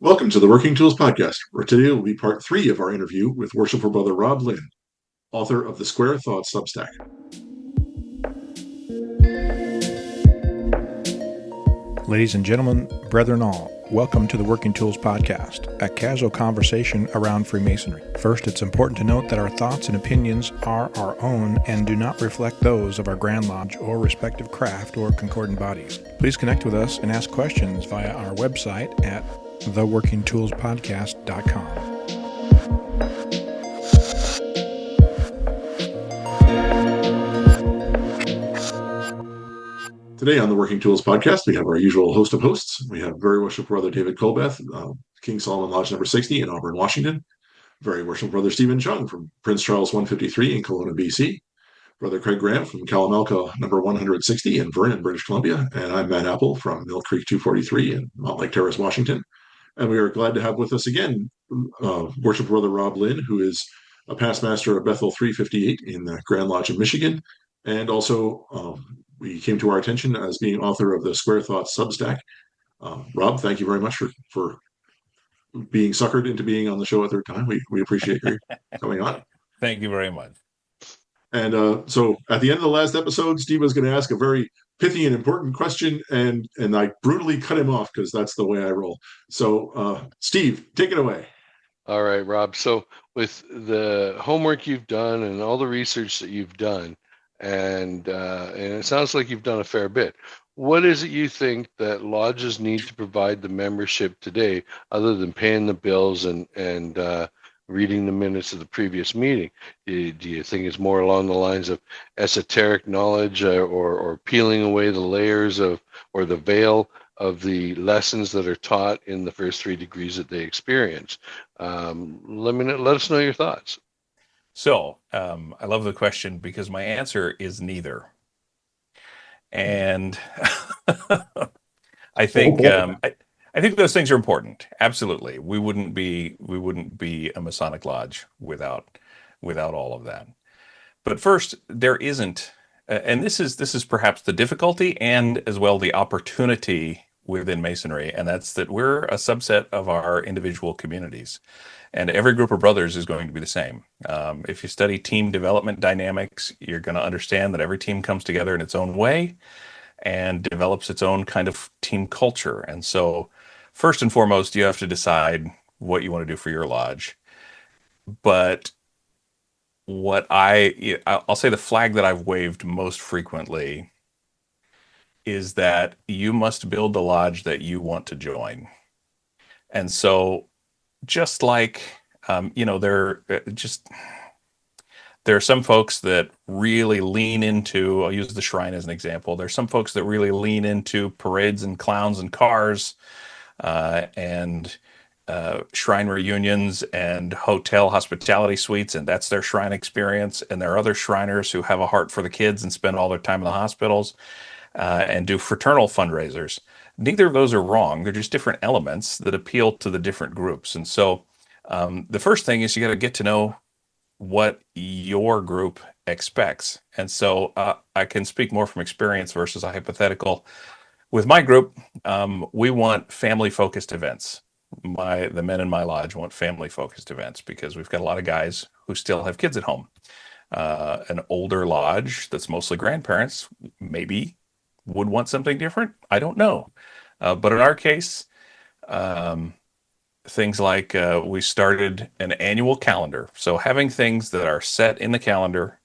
Welcome to the Working Tools Podcast, where today will be part 3 of our interview with Worshipful Brother Rob Linn, author of the Square Thought Substack. Ladies and gentlemen, brethren all, welcome to the Working Tools Podcast, a casual conversation around Freemasonry. First, it's important to note that our thoughts and opinions are our own and do not reflect those of our Grand Lodge or respective craft or concordant bodies. Please connect with us and ask questions via our website at theworkingtoolspodcast.com. Today on the Working Tools Podcast, we have our usual host of hosts. We have Very Worshipful Brother David Colbeth, King Solomon Lodge number 60 in Auburn, Washington. Very Worshipful Brother Stephen Chung from Prince Charles 153 in Kelowna, BC. Brother Craig Grant from Kalamalka number 160 in Vernon, British Columbia. And I'm Matt Appel from Mill Creek 243 in Montlake Terrace, Washington. And we are glad to have with us again Worshipful Brother Rob Linn, who is a past master of Bethel 358 in the Grand Lodge of Michigan. And also, we came to our attention as being author of the Square Thought Substack. Rob, thank you very much for being suckered into being on the show a third time. We appreciate your coming on. Thank you very much. And so at the end of the last episode, Steve was going to ask a very pithy and important question, and I brutally cut him off because that's the way I roll. So, Steve, take it away. All right, Rob. So with the homework you've done and all the research that you've done, and it sounds like you've done a fair bit. What is it you think that lodges need to provide the membership today, other than paying the bills and reading the minutes of the previous meeting? Do you think it's more along the lines of esoteric knowledge or peeling away the layers of, or the veil of the lessons that are taught in the first 3 degrees that they experience? Let us know your thoughts. So I love the question because my answer is neither. And I think I think those things are important. Absolutely, we wouldn't be a Masonic lodge without all of that. But first, there isn't, and this is perhaps the difficulty and as well the opportunity within Masonry, and that's that we're a subset of our individual communities. And every group of brothers is going to be the same. If you study team development dynamics, you're going to understand that every team comes together in its own way and develops its own kind of team culture. And so first and foremost, you have to decide what you want to do for your lodge. But what I'll say the flag that I've waved most frequently is that you must build the lodge that you want to join. And so just like, there are some folks that really lean into, I'll use the shrine as an example. There's some folks that really lean into parades and clowns and cars and shrine reunions and hotel hospitality suites, and that's their shrine experience. And there are other Shriners who have a heart for the kids and spend all their time in the hospitals and do fraternal fundraisers. Neither of those are wrong. They're just different elements that appeal to the different groups. And so the first thing is you got to get to know what your group expects. And so I can speak more from experience versus a hypothetical. With my group, we want family-focused events. The men in my lodge want family-focused events because we've got a lot of guys who still have kids at home. An older lodge that's mostly grandparents maybe would want something different. I don't know. But in our case, things like we started an annual calendar. So having things that are set in the calendar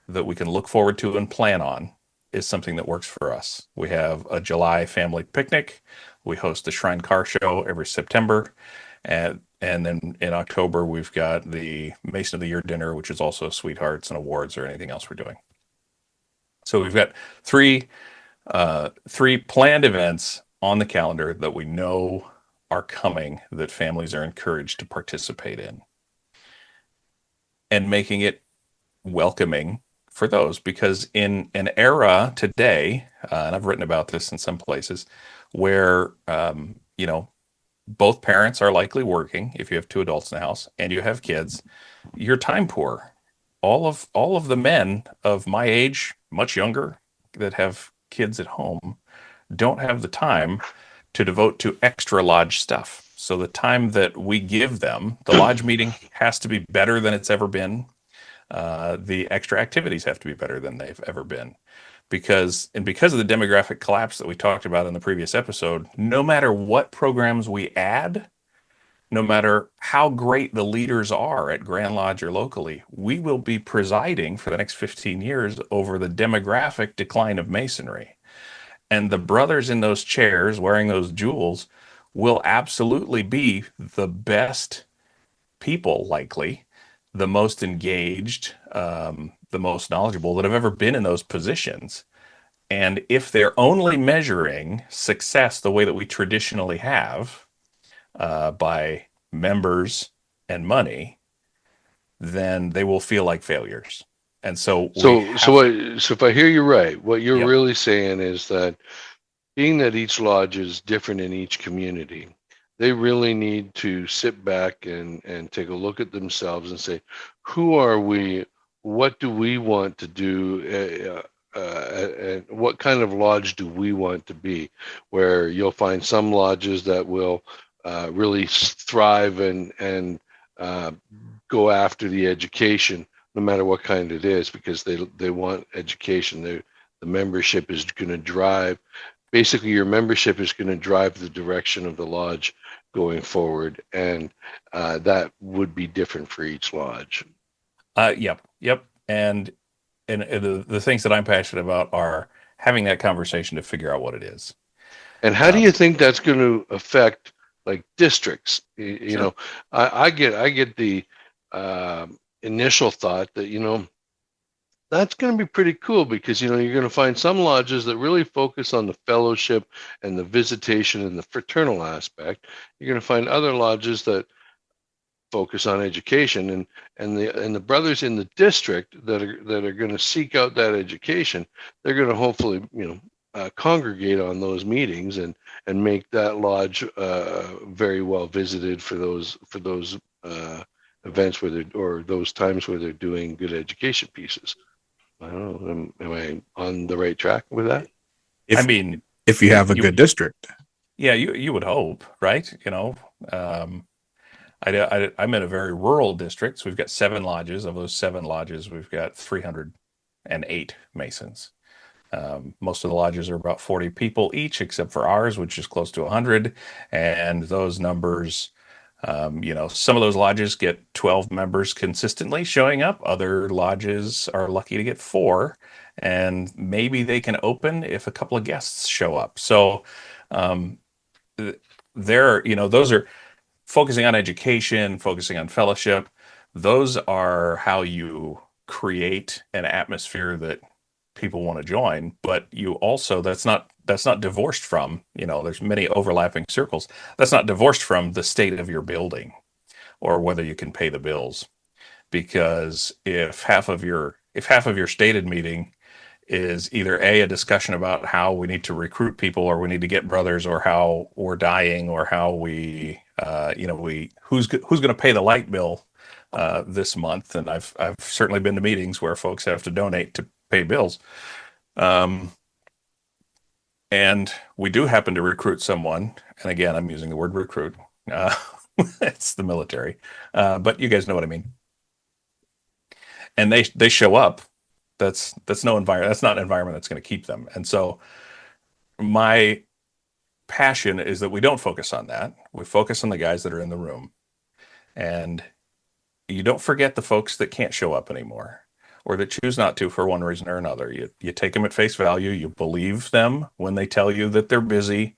that we can look forward to and plan on is something that works for us. We have a July family picnic. We host the Shrine Car Show every September. And then in October, we've got the Mason of the Year dinner, which is also sweethearts and awards or anything else we're doing. So we've got three planned events on the calendar that we know are coming, that families are encouraged to participate in, and making it welcoming for those. Because in an era today, and I've written about this in some places, where both parents are likely working, if you have 2 adults in the house and you have kids, you're time poor. All of the men of my age, much younger, that have kids at home don't have the time to devote to extra lodge stuff. So the time that we give them, the lodge meeting has to be better than it's ever been. The extra activities have to be better than they've ever been. Because of the demographic collapse that we talked about in the previous episode, no matter what programs we add, no matter how great the leaders are at Grand Lodge or locally, we will be presiding for the next 15 years over the demographic decline of Masonry. And the brothers in those chairs wearing those jewels will absolutely be the best people, likely, the most engaged, the most knowledgeable that have ever been in those positions. And if they're only measuring success the way that we traditionally have, by members and money, then they will feel like failures. And so so if I hear you right, what you're Yep. really saying is that being that each lodge is different in each community, they really need to sit back and take a look at themselves and say, who are we? What do we want to do? And what kind of lodge do we want to be? Where you'll find some lodges that will really thrive and go after the education, no matter what kind it is, because they want education. The membership is going to drive. Basically, your membership is going to drive the direction of the lodge going forward, and that would be different for each lodge. Yep. And the things that I'm passionate about are having that conversation to figure out what it is. And how do you think that's going to affect like districts? You Sure. know, I get the initial thought that that's going to be pretty cool, because you're going to find some lodges that really focus on the fellowship and the visitation and the fraternal aspect. You're going to find other lodges that focus on education, and the brothers in the district that are going to seek out that education. They're going to hopefully congregate on those meetings and make that lodge very well visited for those events or those times where they're doing good education pieces. I don't know. Am I on the right track with that? If you have a good district. Yeah, you would hope, right? I'm in a very rural district, so we've got 7 lodges. Of those 7 lodges, we've got 308 Masons. Most of the lodges are about 40 people each, except for ours, which is close to 100. And those numbers, some of those lodges get 12 members consistently showing up. Other lodges are lucky to get 4, and maybe they can open if a couple of guests show up. So those are focusing on education, focusing on fellowship. Those are how you create an atmosphere that people want to join. But you also, that's not divorced from, there's many overlapping circles. That's not divorced from the state of your building or whether you can pay the bills. Because if half of your stated meeting is either a discussion about how we need to recruit people, or we need to get brothers, or how we're dying, or how we who's going to pay the light bill this month. And I've certainly been to meetings where folks have to donate to pay bills. And we do happen to recruit someone, and again, I'm using the word recruit. It's the military, but you guys know what I mean. And they show up. That's no environment. That's not an environment that's going to keep them. And so my passion is that we don't focus on that. We focus on the guys that are in the room, and you don't forget the folks that can't show up anymore, or that choose not to for one reason or another. You take them at face value. You believe them when they tell you that they're busy.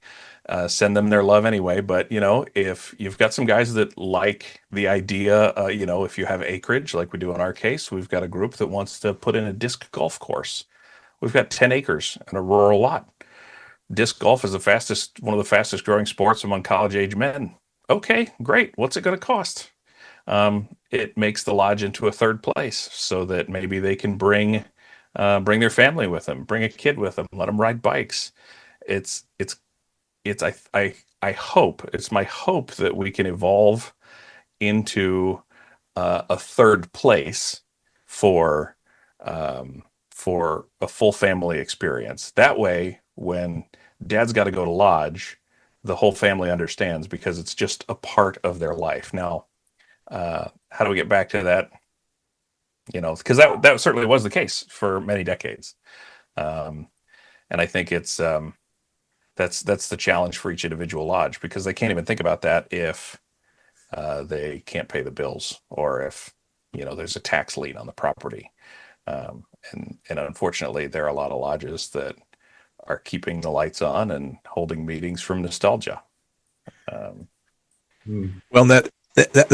Send them their love anyway. But if you've got some guys that like the idea, if you have acreage like we do in our case, we've got a group that wants to put in a disc golf course. We've got 10 acres and a rural lot. Disc golf is one of the fastest growing sports among college age men. Okay, great. What's it going to cost? It makes the lodge into a third place, so that maybe they can bring their family with them, bring a kid with them, let them ride bikes. I hope, it's my hope that we can evolve into a third place for a full family experience. That way, when dad's got to go to lodge, the whole family understands because it's just a part of their life. Now, how do we get back to that? Because that certainly was the case for many decades. And I think it's that's the challenge for each individual lodge, because they can't even think about that if they can't pay the bills, or if there's a tax lien on the property. And unfortunately, there are a lot of lodges that are keeping the lights on and holding meetings from nostalgia. Well, that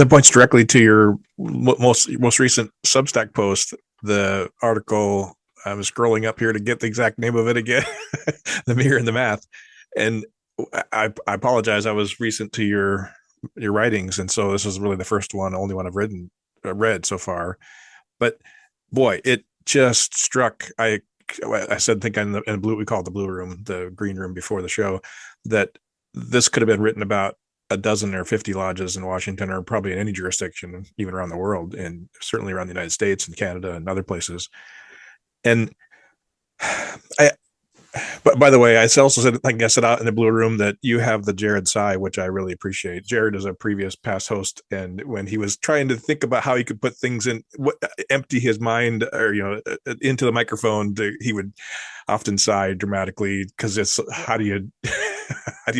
points directly to your most recent Substack post, the article. I was scrolling up here to get the exact name of it again, The Mirror and the Math. And I apologize. I was recent to your writings, and so this is really the first one, only one I've read so far. But boy, it just struck. I said, think in the blue, we call it the blue room, the green room before the show, that this could have been written about a dozen or 50 lodges in Washington, or probably in any jurisdiction, even around the world, and certainly around the United States and Canada and other places. And but by the way, I also said, I said out in the blue room, that you have the Jared sigh, which I really appreciate. Jared is a previous past host, and when he was trying to think about how he could put things in, empty his mind, or into the microphone, he would often sigh dramatically, because it's how do you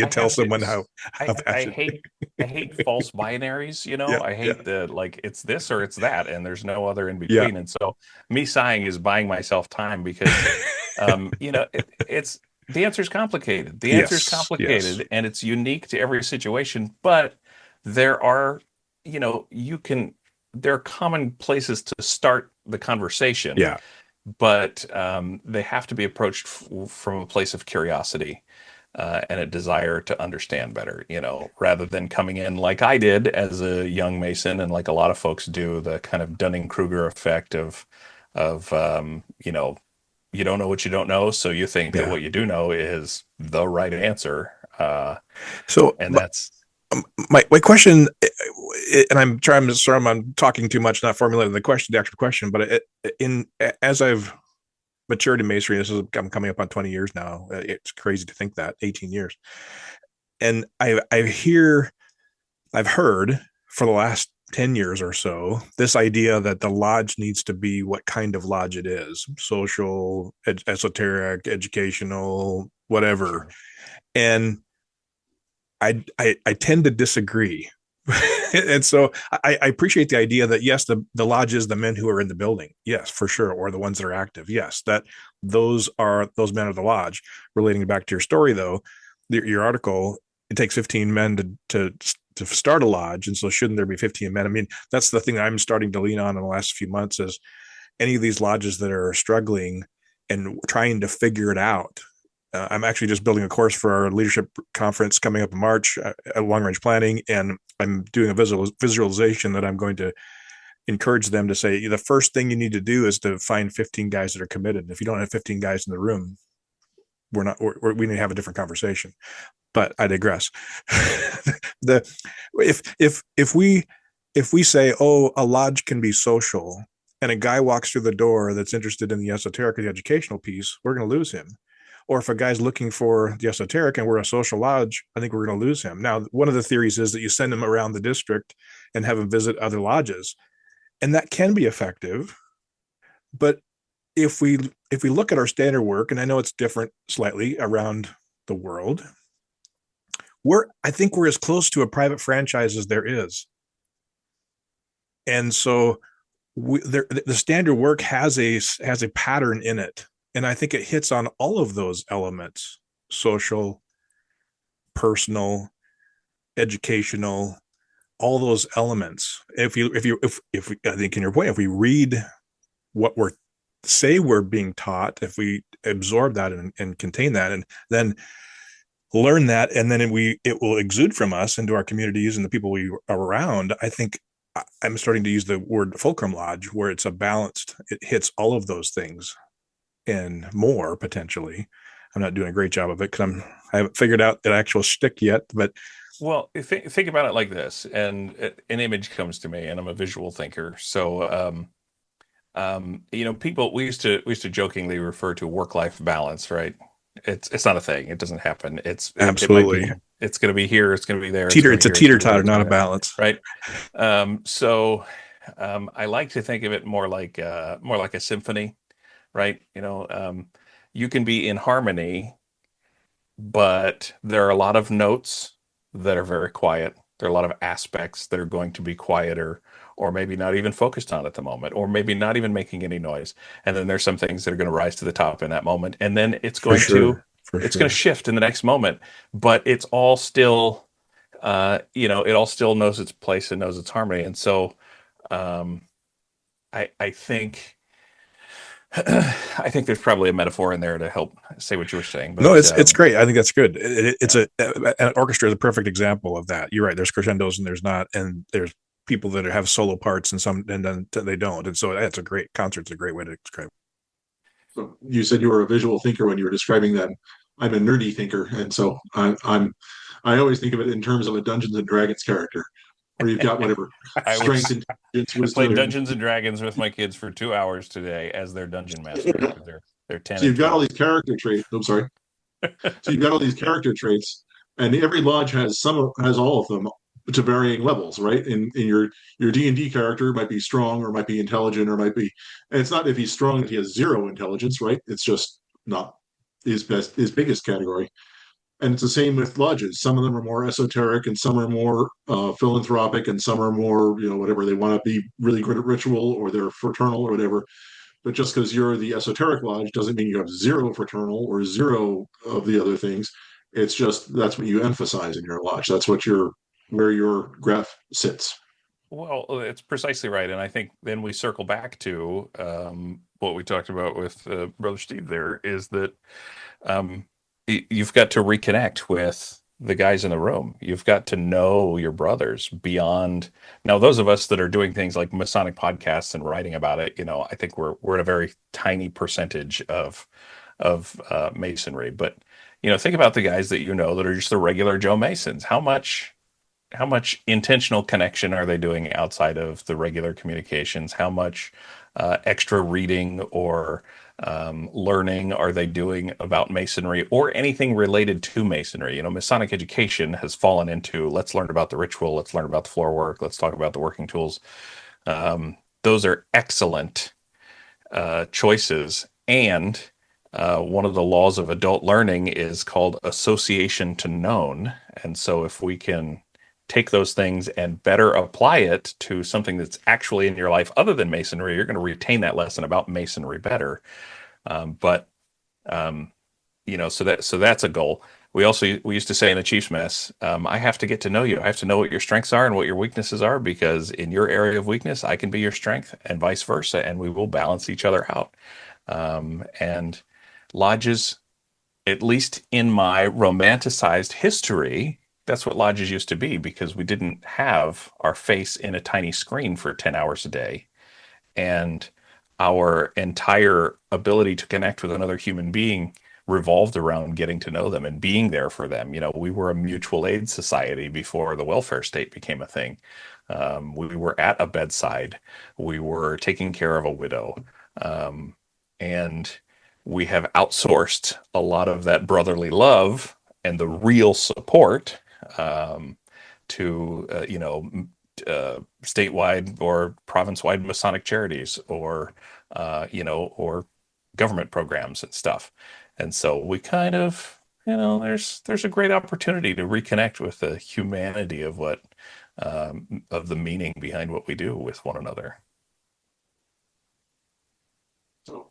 tell someone how I hate false binaries. I hate the it's this or it's that, and there's no other in between. And so me sighing is buying myself time, because it's the answer is complicated. The answer is complicated, and it's unique to every situation. But there are, there are common places to start the conversation. Yeah. But they have to be approached from a place of curiosity and a desire to understand better, rather than coming in like I did as a young Mason, and like a lot of folks do, the kind of Dunning-Kruger effect of you don't know what you don't know, so you think that what you do know is the right answer. That's my question, and I'm sorry, I'm talking too much, not formulating the actual question, but as I've matured in Masonry, I'm coming up on 20 years now. It's crazy to think that 18 years. And I've heard for the last 10 years or so, this idea that the lodge needs to be what kind of lodge it is: social, esoteric, educational, whatever. And I tend to disagree. And so I appreciate the idea that, yes, the lodge is the men who are in the building. Yes, for sure. Or the ones that are active. Yes, that those men of the lodge. Relating back to your story, though, your article, it takes 15 men to start a lodge. And so shouldn't there be 15 men? I mean, that's the thing I'm starting to lean on in the last few months, is any of these lodges that are struggling and trying to figure it out. I'm actually just building a course for our leadership conference coming up in March at Long Range Planning. And I'm doing a visualization that I'm going to encourage them to say, the first thing you need to do is to find 15 guys that are committed. If you don't have 15 guys in the room, we need to have a different conversation. But I digress. If we say, oh, a lodge can be social, and a guy walks through the door that's interested in the esoteric or the educational piece, we're going to lose him. Or if a guy's looking for the esoteric and we're a social lodge, I think we're going to lose him. Now, one of the theories is that you send him around the district and have him visit other lodges, and that can be effective. But if we look at our standard work, and I know it's different slightly around the world, I think we're as close to a private franchise as there is. And so the standard work has a pattern in it. And I think it hits on all of those elements: social, personal, educational, all those elements. If we, I think in your point, if we read what we're being taught, if we absorb that and contain that, and then learn that, and then it will exude from us into our communities and the people we are around. I think I'm starting to use the word fulcrum lodge, where it's it hits all of those things and more, potentially. I'm not doing a great job of it because I haven't figured out the actual shtick yet. But well, think about it like this, and an image comes to me, and I'm a visual thinker. So, people, we used to jokingly refer to work-life balance, right? It's not a thing. It doesn't happen. It might Absolutely. be. It's going to be here. It's going to be there. It's a teeter-totter, not a balance. Right. So I like to think of it more like a symphony, right? You can be in harmony, but there are a lot of notes that are very quiet. There are a lot of aspects that are going to be quieter, or maybe not even focused on at the moment, or maybe not even making any noise. And then there's some things that are going to rise to the top in that moment, and then it's going to shift in the next moment. But it's all still, it all still knows its place and knows its harmony. And so, I think. I think there's probably a metaphor in there to help say what you were saying. But, no, it's great. I think that's good. It's an orchestra is a perfect example of that. You're right. There's crescendos and there's not, and there's people that have solo parts and then they don't. And so that's a great concert's a great way to describe it. So you said you were a visual thinker when you were describing that. I'm a nerdy thinker, and so I always think of it in terms of a Dungeons and Dragons character, where you've got whatever strength, intelligence, I wisdom. played Dungeons and Dragons with my kids for 2 hours today as their dungeon master. They're 10. So you've got all these character traits. I'm sorry. So you've got all these character traits, and every lodge has all of them to varying levels, right? In your D&D character might be strong, or might be intelligent, or might be, and it's not if he's strong that he has zero intelligence, right? It's just not his biggest category. And it's the same with lodges. Some of them are more esoteric, and some are more philanthropic, and some are more, whatever, they want to be really good at ritual, or they're fraternal or whatever. But just because you're the esoteric lodge doesn't mean you have zero fraternal or zero of the other things. It's just that's what you emphasize in your lodge. That's where your graph sits. Well, it's precisely right. And I think then we circle back to what we talked about with Brother Steve there, is that you've got to reconnect with the guys in the room. You've got to know your brothers beyond. Now, those of us that are doing things like Masonic podcasts and writing about it, I think we're at a very tiny percentage of Masonry. But think about the guys that that are just the regular Joe Masons. How much intentional connection are they doing outside of the regular communications? How much extra reading or learning are they doing about Masonry or anything related to Masonry? Masonic education has fallen into, let's learn about the ritual, let's learn about the floor work, let's talk about the working tools. Those are excellent choices. And one of the laws of adult learning is called association to known. And so if we can take those things and better apply it to something that's actually in your life other than Masonry, you're going to retain that lesson about Masonry better. So that's a goal. We used to say in the Chief's Mess, I have to get to know you. I have to know what your strengths are and what your weaknesses are, because in your area of weakness, I can be your strength, and vice versa, and we will balance each other out. And lodges, at least in my romanticized history, that's what lodges used to be, because we didn't have our face in a tiny screen for 10 hours a day. And our entire ability to connect with another human being revolved around getting to know them and being there for them. We were a mutual aid society before the welfare state became a thing. We were at a bedside. We were taking care of a widow. And we have outsourced a lot of that brotherly love and the real support to statewide or province-wide Masonic charities, or or government programs and stuff. And so we kind of, there's a great opportunity to reconnect with the humanity of what of the meaning behind what we do with one another. So,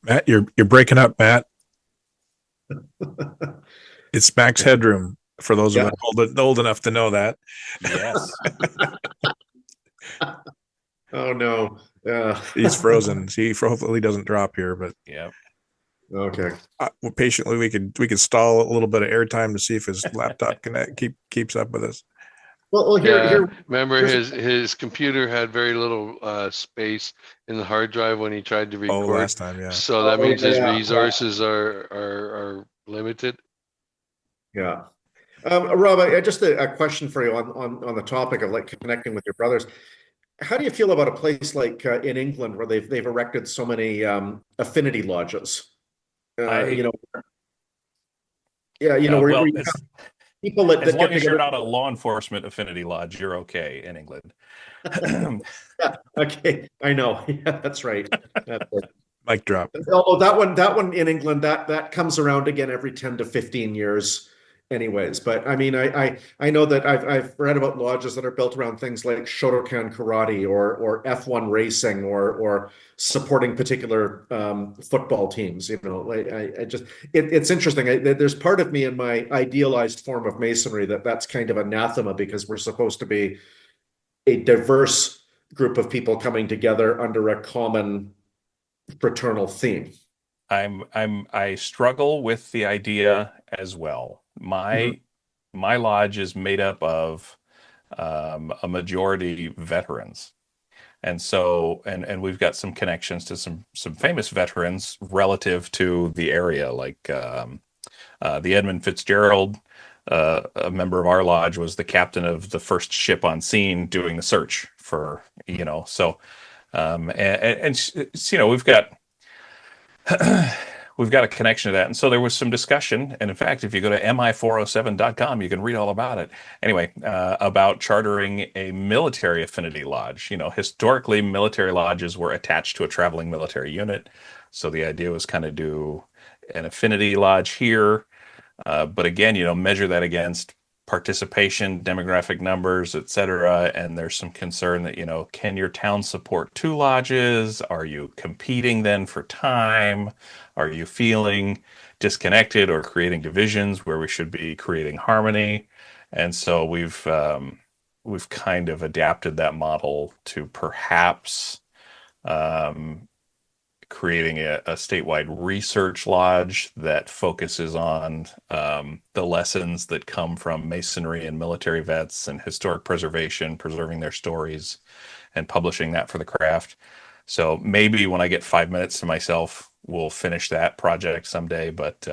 Matt, you're breaking up, Matt. It's Max Headroom, for those of us old enough to know that. Yes. Oh no. He's frozen. See, hopefully he doesn't drop here, but Yeah. Okay. Patiently we could stall a little bit of airtime to see if his laptop keeps up with us. Well, here. Remember, his computer had very little space in the hard drive when he tried to record. Last time, yeah. So that means his resources are limited. Yeah. Rob, just a question for you on the topic of like connecting with your brothers. how do you feel about a place like in England where they've erected so many affinity lodges? You I know, yeah, where well, you have people that, as long get as you're together. not a law enforcement affinity lodge, you're okay in England. Yeah, okay, I know. Yeah, that's right. That's right. Mic drop. Although that one in England, that comes around again every 10 to 15 years anyways. But I mean, I know that I've read about lodges that are built around things like Shotokan karate or F1 racing or supporting particular football teams. I just it's interesting. There's part of me in my idealized form of masonry that's kind of anathema because we're supposed to be a diverse group of people coming together under a common fraternal theme. I struggle with the idea as well. Mhm. My lodge is made up of a majority veterans. And so, and we've got some connections to some famous veterans relative to the area, like the Edmund Fitzgerald, a member of our lodge, was the captain of the first ship on scene doing the search for, so, we've got we've got a connection to that. And so there was some discussion. And in fact, if you go to mi407.com, you can read all about it. Anyway, about chartering a military affinity lodge. Historically, military lodges were attached to a traveling military unit. So the idea was kind of do an affinity lodge here. But again, measure that against participation, demographic numbers, et cetera. And there's some concern that, can your town support two lodges? Are you competing then for time? Are you feeling disconnected or creating divisions where we should be creating harmony? And so we've kind of adapted that model to perhaps um, creating a statewide research lodge that focuses on the lessons that come from masonry and military vets and historic preservation, preserving their stories, and publishing that for the craft. So maybe when I get 5 minutes to myself, we'll finish that project someday. But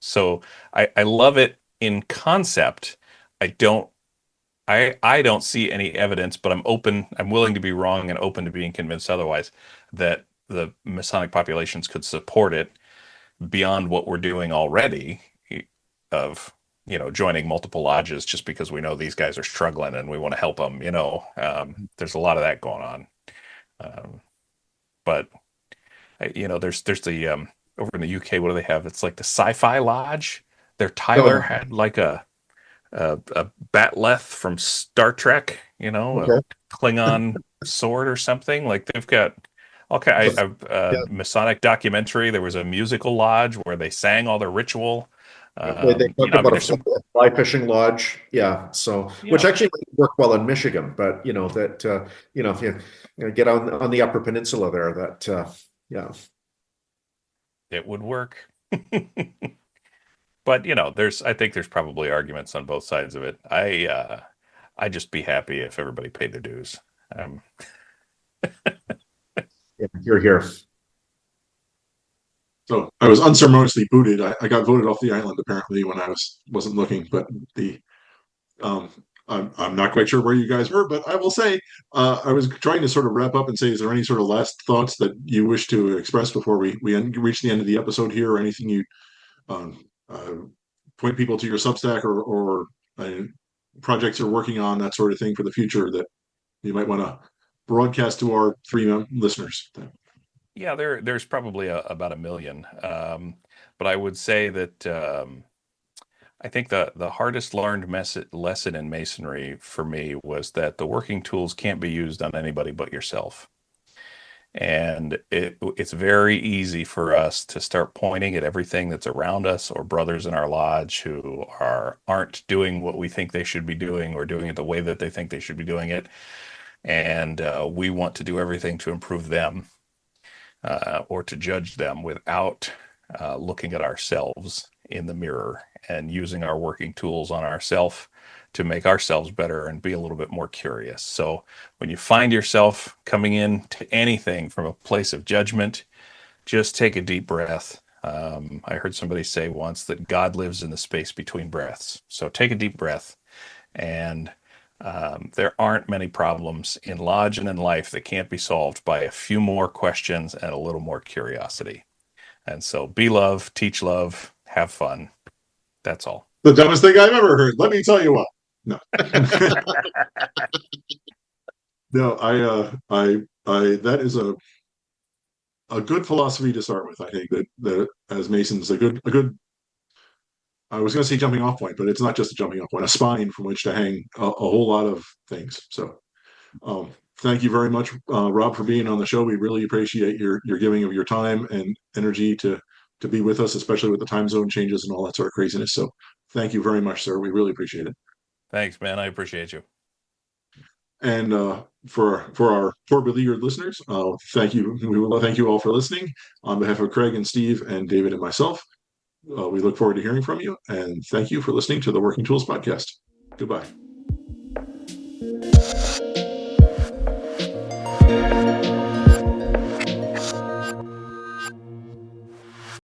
so I love it in concept. I don't. I don't see any evidence, but I'm open. I'm willing to be wrong and open to being convinced otherwise that the Masonic populations could support it beyond what we're doing already of, joining multiple lodges just because we know these guys are struggling and we want to help them. There's a lot of that going on. Um, but, there's the, over in the UK, what do they have? It's like the Sci-Fi Lodge. Their Tyler Oh, had like a batleth from Star Trek, a okay. Klingon sword or something. Like they've got okay, So, yeah, Masonic documentary. There was a musical lodge where they sang all their ritual. they talk I mean, about there's some, a fly fishing lodge. Yeah. So, which yeah, actually might work well in Michigan, but that, if get on the Upper Peninsula there, that, yeah. it would work. But I think there's probably arguments on both sides of it. I just be happy if everybody paid their dues. Um, Yeah, you're here. So I was unceremoniously booted. I got voted off the island apparently when I wasn't looking, but the um, I'm not quite sure where you guys were, but I will say I was trying to sort of wrap up and say, is there any sort of last thoughts that you wish to express before we reach the end of the episode here, or anything you um, uh, point people to your Substack or projects you're working on, that sort of thing for the future that you might want to broadcast to our three listeners? yeah, there's probably about a million. But I would say that I think the hardest learned lesson in masonry for me was that the working tools can't be used on anybody but yourself. And it's very easy for us to start pointing at everything that's around us or brothers in our lodge who aren't doing what we think they should be doing or doing it the way that they think they should be doing it. And we want to do everything to improve them or to judge them without looking at ourselves in the mirror and using our working tools on ourselves to make ourselves better and be a little bit more curious. So when you find yourself coming in to anything from a place of judgment, just take a deep breath. I heard somebody say once that God lives in the space between breaths. So take a deep breath and There aren't many problems in lodge and in life that can't be solved by a few more questions and a little more curiosity. And so be love, teach love, have fun. That's all. The dumbest thing I've ever heard. Let me tell you what. No. No, that is a good philosophy to start with. I think that as Masons, a good I was going to say jumping off point, but it's not just a jumping off point, a spine from which to hang a whole lot of things. So thank you very much, Rob, for being on the show. We really appreciate your giving of your time and energy to be with us, especially with the time zone changes and all that sort of craziness. So thank you very much, sir. We really appreciate it. Thanks, man. I appreciate you. And for our poor beleaguered listeners, thank you. We will thank you all for listening. On behalf of Craig and Steve and David and myself, we look forward to hearing from you. And thank you for listening to the Working Tools Podcast. Goodbye.